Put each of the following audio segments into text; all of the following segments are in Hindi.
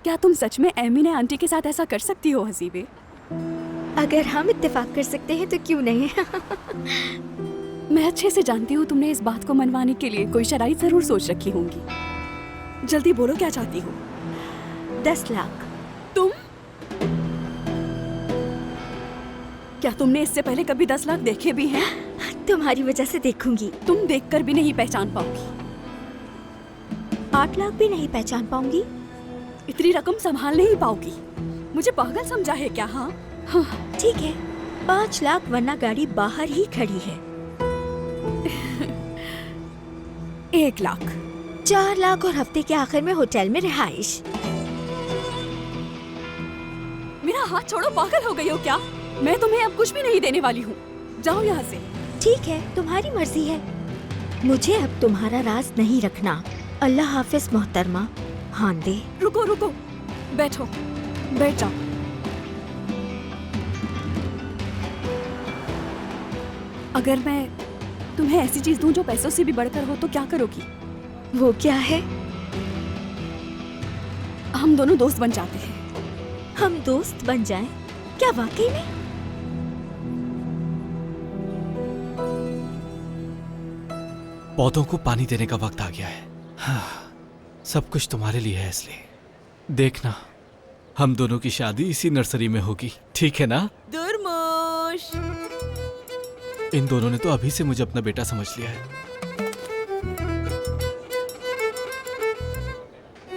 क्या तुम सच में एमिने आंटी के साथ ऐसा कर सकती हो हसीबे? अगर हम इत्तेफाक कर सकते हैं तो क्यों नहीं। मैं अच्छे से जानती हूँ तुमने इस बात को मनवाने के लिए कोई शराइत जरूर सोच रखी होंगी। जल्दी बोलो क्या चाहती हो? 10 लाख। तुम? क्या तुमने इससे पहले कभी 10 लाख देखे भी हैं? तुम्हारी वजह से देखूंगी। तुम देखकर भी नहीं पहचान पाओगी। 8 लाख भी नहीं पहचान पाऊंगी। इतनी रकम संभाल नहीं पाओगी। मुझे पागल समझा है क्या? हाँ ठीक है, 5 लाख वरना गाड़ी बाहर ही खड़ी है। 1 लाख। 4 लाख और हफ्ते के आखिर में होटल में रिहाइश। मेरा हाथ छोड़ो, पागल हो गई हो क्या? मैं तुम्हें अब कुछ भी नहीं देने वाली हूँ। जाओ यहाँ से। ठीक है, तुम्हारी मर्जी है। मुझे अब तुम्हारा राज नहीं रखना। अल्लाह हाफिज मोहतरमा। हाँ दे। रुको रुको, बैठो, बैठ जाओ। अगर मैं तुम्हें ऐसी चीज दूं जो पैसों से भी बढ़कर हो तो क्या करोगी? वो क्या है? हम दोनों दोस्त बन जाते हैं। हम दोस्त बन जाएं? क्या वाकई में? पौधों को पानी देने का वक्त आ गया है। हाँ, सब कुछ तुम्हारे लिए है, इसलिए देखना हम दोनों की शादी इसी नर्सरी में होगी, ठीक है ना? दुर्मुश। इन दोनों ने तो अभी से मुझे अपना बेटा समझ लिया है।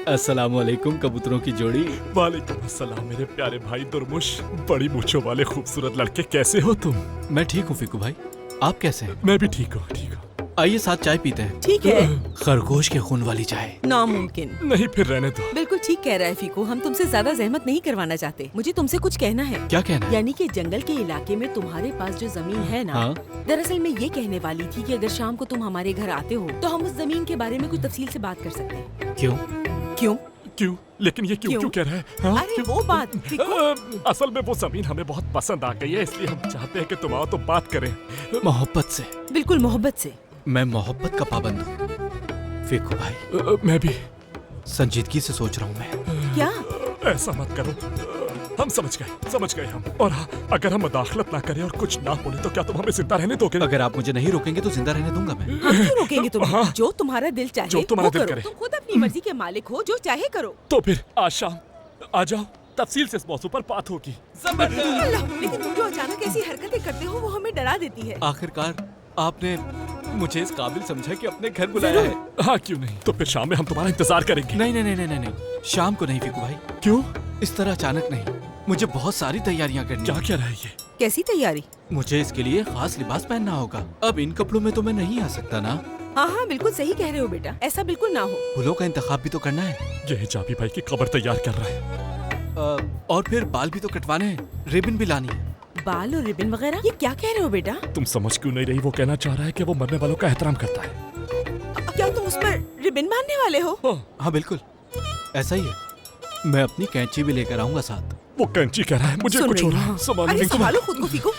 अस्सलामुअलैकुम कबूतरों की जोड़ी। वालेकुम अस्सलाम मेरे प्यारे भाई दुर्मुश। बड़ी मूंछों वाले खूबसूरत लड़के, कैसे हो तुम? मैं ठीक हूँ फिकू भाई, आप कैसे हैं? मैं भी ठीक हूँ, ठीक हूँ। आइए साथ चाय पीते हैं। ठीक है। खरगोश के खून वाली चाय। नामुमकिन। नहीं, फिर रहने दो। बिल्कुल ठीक कह रहा है फीको, हम तुमसे ज्यादा जहमत नहीं करवाना चाहते। मुझे तुमसे कुछ कहना है। क्या कहना है? यानी कि जंगल के इलाके में तुम्हारे पास जो जमीन है ना, हाँ? दरअसल मैं ये कहने वाली थी कि अगर शाम को तुम हमारे घर आते हो तो हम उस जमीन के बारे में कुछ तफसील से बात कर सकते हैं। क्यों? क्यों? क्यों? लेकिन ये क्यों क्यों कह रहा है? हाँ? अरे क्यों? वो बात फीको। असल में वो जमीन हमें बहुत पसंद आ गई है, इसलिए हम चाहते हैं कि तुम आओ तो बात करें। मोहब्बत से। बिल्कुल मोहब्बत से। मैं मोहब्बत का पाबंद हूँ फिकू भाई। मैं भी संजीदगी से सोच रहा हूँ मैं। क्या? ऐसा मत करो। हम समझ गए हम। और हाँ, अगर हम मदाखलत ना करें और कुछ ना बोले तो क्या तुम हमें जिंदा रहने दोगे? अगर आप मुझे नहीं रोकेंगे तो जिंदा रहने दूंगा मैं। हम क्यों रोकेंगे तुम्हें? हाँ। जो तुम्हारा दिल चाहे जो तुम्हारा वो दिल करो। करे। तुम खुद अपनी मर्जी के मालिक हो, जो चाहे करो। तो फिर आज शाम आ जाओ, तफसील से इस मौजू पर बात होगी। अल्लाह, लेकिन तुम जो अचानक ऐसी हरकतें करते हो वो हमें डरा देती है। आखिरकार आपने मुझे इस काबिल समझा कि अपने घर बुलाया है। हाँ, क्यों नहीं? तो फिर शाम में हम तुम्हारा इंतजार करेंगे। नहीं नहीं नहीं नहीं नहीं, शाम को नहीं फिकू भाई। क्यों? इस तरह अचानक नहीं, मुझे बहुत सारी तैयारियां करनी क्या है। कह रहा है ये? कैसी तैयारी? मुझे इसके लिए खास लिबास पहनना होगा। अब इन कपड़ों में तो मैं नहीं आ सकता ना। हाँ हाँ बिल्कुल सही कह रहे हो बेटा, ऐसा बिल्कुल ना हो। फूलों का इंतखाब भी तो करना है। ये हिजाबी भाई की कब्र तैयार कर रहा है। और फिर बाल भी तो कटवाने हैं, रिबन भी लानी है। बाल और रिबन वगैरह? ये क्या कह रहे हो बेटा? तुम समझ क्यों नहीं रही? वो कहना चाह रहा है कि वो मरने वालों का एहतराम करता है। क्या तुम उस पर रिबन बांधने वाले हो? हाँ बिल्कुल, ऐसा ही है। मैं अपनी कैंची भी लेकर आऊंगा साथ। वो कैंची कह रहा है, मुझे सुन कुछ रही हो रहा हूँ। है। संभालो अरे नहीं तुम्हें। संभालो खुद को फीको।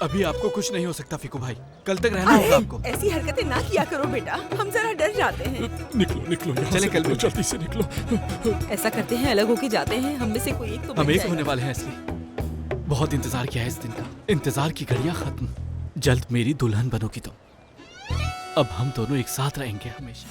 अभी आपको कुछ नहीं हो सकता फिकू भाई, कल तक रहना होगा आपको। ऐसी हरकतें ना किया करो बेटा, हम जरा डर जाते हैं। निकलो निकलो यहाँ चले से, कल निकलो, मिलते जल्दी से निकलो। ऐसा करते हैं, अलग होके जाते हैं, हम में से कोई एक तो हम बच एक जाएगा। होने वाले हैं इसलिए। बहुत इंतजार किया है इस दिन का, इंतजार की घड़ियां खत्म। जल्द मेरी दुल्हन बनोगी तुम। अब हम दोनों एक साथ रहेंगे हमेशा।